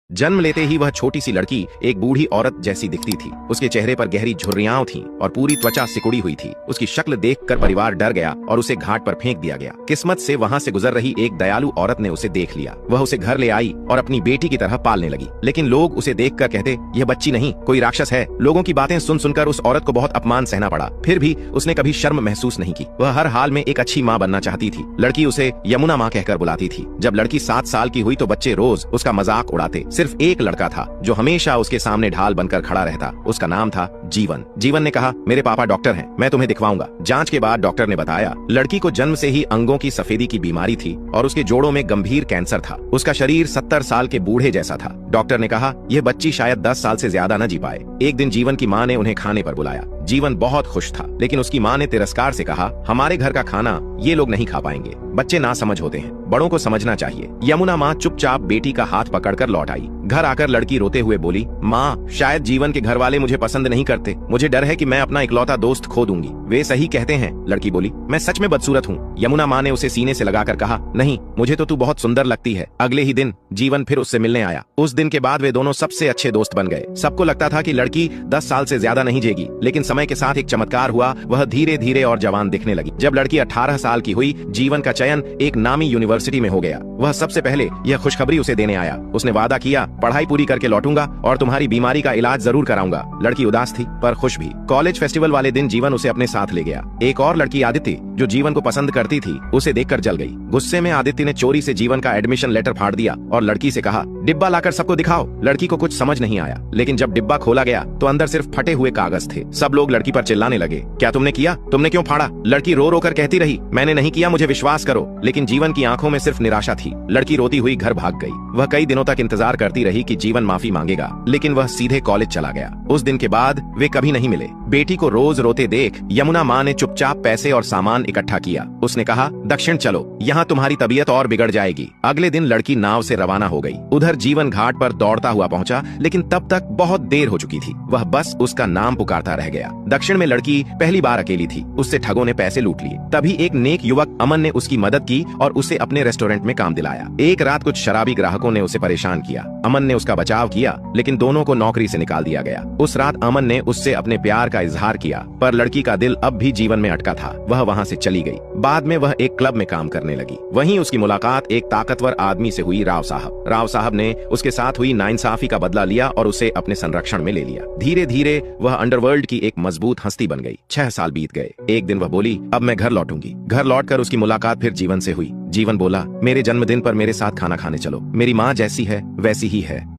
जन्म लेते ही वह छोटी सी लड़की एक बूढ़ी औरत जैसी दिखती थी। उसके चेहरे पर गहरी झुर्रियां थीं और पूरी त्वचा सिकुड़ी हुई थी। उसकी शक्ल देखकर परिवार डर गया और उसे घाट पर फेंक दिया गया। किस्मत से वहां से गुजर रही एक दयालु औरत ने उसे देख लिया। वह उसे घर ले आई और अपनी बेटी की तरह पालने लगी। लेकिन लोग उसे देखकर कहते, यह बच्ची नहीं, कोई राक्षस है। लोगों की बातें सुन सुनकर उस औरत को बहुत अपमान सहना पड़ा। फिर भी उसने कभी शर्म महसूस नहीं की। वह हर हाल में एक अच्छी माँ बनना चाहती थी। लड़की उसे यमुना माँ कहकर बुलाती थी। जब लड़की 7 साल की हुई तो बच्चे रोज उसका मजाक उड़ाते। सिर्फ एक लड़का था जो हमेशा उसके सामने ढाल बनकर खड़ा रहता। उसका नाम था जीवन। जीवन ने कहा, मेरे पापा डॉक्टर हैं, मैं तुम्हें दिखवाऊंगा। जांच के बाद डॉक्टर ने बताया लड़की को जन्म से ही अंगों की सफेदी की बीमारी थी और उसके जोड़ों में गंभीर कैंसर था। उसका शरीर 70 साल के बूढ़े जैसा था। डॉक्टर ने कहा, यह बच्ची शायद 10 साल से ज्यादा न जी पाए। एक दिन जीवन की माँ ने उन्हें खाने पर बुलाया। जीवन बहुत खुश था, लेकिन उसकी माँ ने तिरस्कार से कहा, हमारे घर का खाना ये लोग नहीं खा पाएंगे। बच्चे नासमझ होते हैं, बड़ों को समझना चाहिए। यमुना माँ चुपचाप बेटी का हाथ पकड़कर लौट आई। घर आकर लड़की रोते हुए बोली, माँ, शायद जीवन के घर वाले मुझे पसंद नहीं करते। मुझे डर है कि मैं अपना इकलौता दोस्त खो दूंगी। वे सही कहते हैं, लड़की बोली, मैं सच में बदसूरत हूँ। यमुना माँ ने उसे सीने से लगाकर कहा, नहीं, मुझे तो तू बहुत सुंदर लगती है। अगले ही दिन जीवन फिर उससे मिलने आया। उस दिन के बाद वे दोनों सबसे अच्छे दोस्त बन गए। सबको लगता था कि लड़की 10 साल से ज्यादा नहीं जिएगी, लेकिन समय के साथ एक चमत्कार हुआ। वह धीरे धीरे और जवान दिखने लगी। जब लड़की 18 साल की हुई, जीवन का चयन एक नामी यूनिवर्सिटी में हो गया। वह सबसे पहले यह खुशखबरी उसे देने आया। उसने वादा किया, पढ़ाई पूरी करके लौटूंगा और तुम्हारी बीमारी का इलाज जरूर कराऊंगा। लड़की उदास थी पर खुश भी। कॉलेज फेस्टिवल वाले दिन जीवन उसे अपने साथ ले गया। एक और लड़की आदित्य, जो जीवन को पसंद करती थी, उसे देखकर जल गई। गुस्से में आदित्य ने चोरी से जीवन का एडमिशन लेटर फाड़ दिया और लड़की से कहा, डिब्बा लाकर सबको दिखाओ। लड़की को कुछ समझ नहीं आया, लेकिन जब डिब्बा खोला गया तो अंदर सिर्फ फटे हुए कागज थे। सब लोग लड़की पर चिल्लाने लगे, क्या तुमने किया? तुमने क्यों फाड़ा? लड़की रो रो कर कहती रही, मैंने नहीं किया, मुझे विश्वास करो। लेकिन जीवन की आंखों में सिर्फ निराशा थी। लड़की रोती हुई घर भाग गई। वह कई दिनों तक इंतजार करती रही कि जीवन माफी मांगेगा, लेकिन वह सीधे कॉलेज चला गया। उस दिन के बाद वे कभी नहीं मिले। बेटी को रोज रोते देख यमुना माँ ने चुपचाप पैसे और सामान इकट्ठा किया। उसने कहा, दक्षिण चलो, यहाँ तुम्हारी तबीयत और बिगड़ जाएगी। अगले दिन लड़की नाव से रवाना हो गई। उधर जीवन घाट पर दौड़ता हुआ पहुंचा, लेकिन तब तक बहुत देर हो चुकी थी। वह बस उसका नाम पुकारता रह गया। दक्षिण में लड़की पहली बार अकेली थी। उससे ठगों ने पैसे लूट लिए। तभी एक नेक युवक अमन ने उसकी मदद की और उसे अपने रेस्टोरेंट में काम दिलाया। एक रात कुछ शराबी ग्राहकों ने उसे परेशान किया। अमन ने उसका बचाव किया, लेकिन दोनों को नौकरी से निकाल दिया गया। उस रात अमन ने उससे अपने प्यार का इजहार किया, पर लड़की का दिल अब भी जीवन में अटका था। वह वहां से चली गई। बाद में वह एक क्लब में काम करने लगी। वहीं उसकी मुलाकात एक ताकतवर आदमी से हुई, राव साहब। राव साहब ने उसके साथ हुई नाइंसाफी का बदला लिया और उसे अपने संरक्षण में ले लिया। धीरे धीरे वह अंडरवर्ल्ड की एक मजबूत हस्ती बन गई। 6 साल बीत गए। एक दिन वह बोली, अब मैं घर लौटूंगी। घर लौटकर उसकी मुलाकात फिर जीवन से हुई। जीवन बोला, मेरे जन्मदिन पर मेरे साथ खाना खाने चलो। मेरी माँ जैसी है वैसी ही है।